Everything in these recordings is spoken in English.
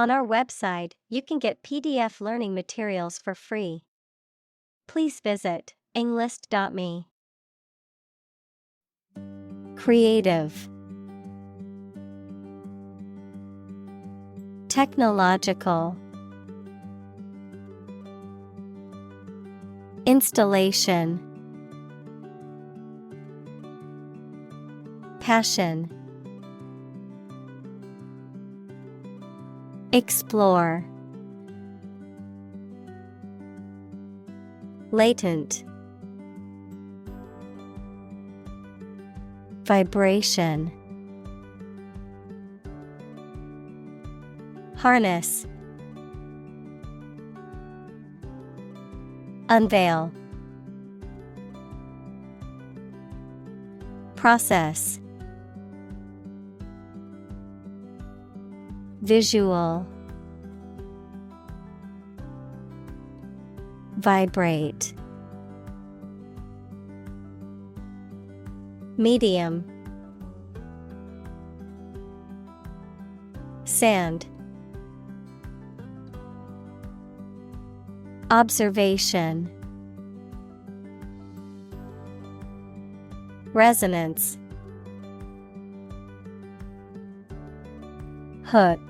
On our website, you can get PDF learning materials for free. Please visit englist.me. Creative, technological, installation, passion, explore, latent, vibration, harness, unveil, process, visual, vibrate, medium, sand, observation, resonance, hook,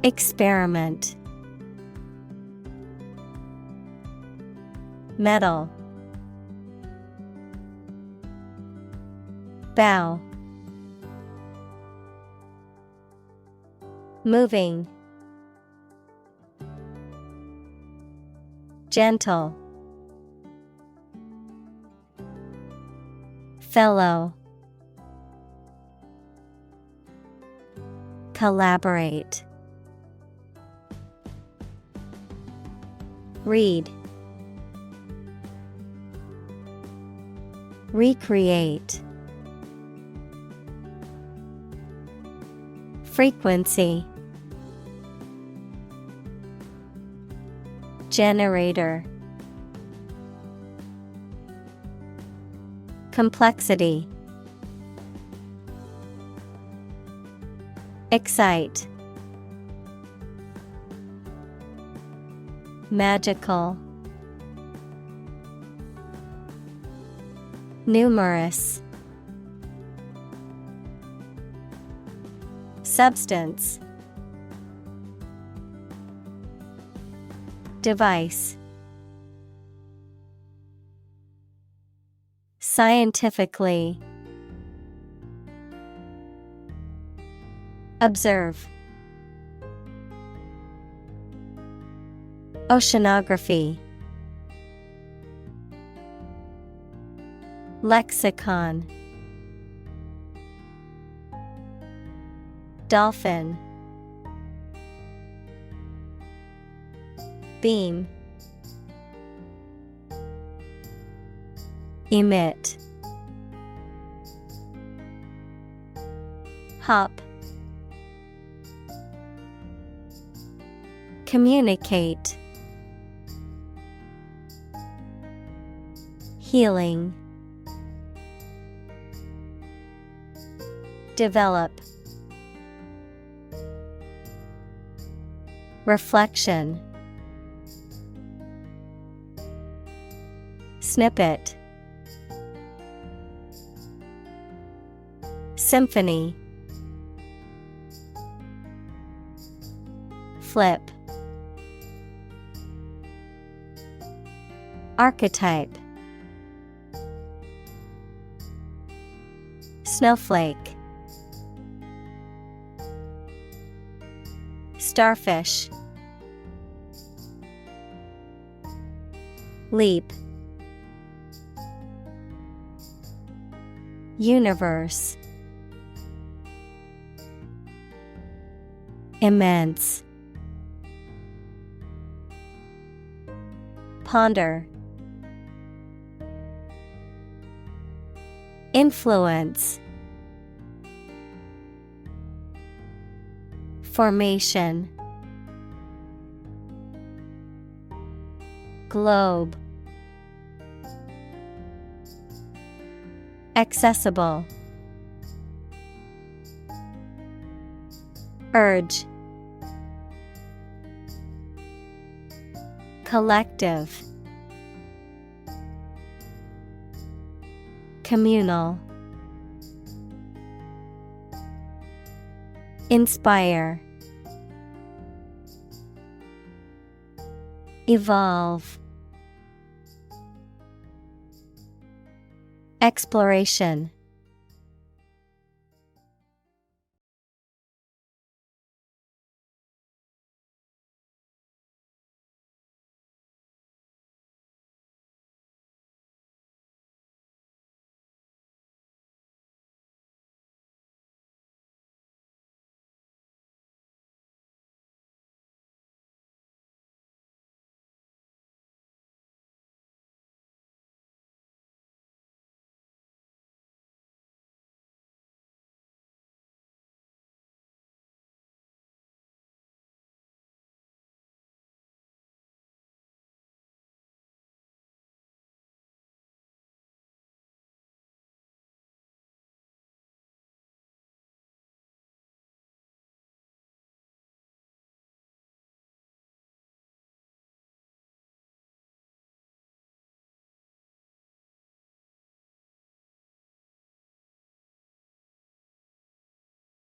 experiment, metal, bow, moving, gentle, fellow, collaborate, read, recreate, frequency, generator, complexity, excite, magical, numerous, substance, device, scientifically, observe, oceanography, lexicon, dolphin, beam, emit, hop, communicate, healing, develop, reflection, snippet, symphony, flip, archetype, snowflake, starfish, leap, universe, immense, ponder, influence, formation, globe, accessible, Urge. Collective. Communal. Inspire. Evolve. Exploration.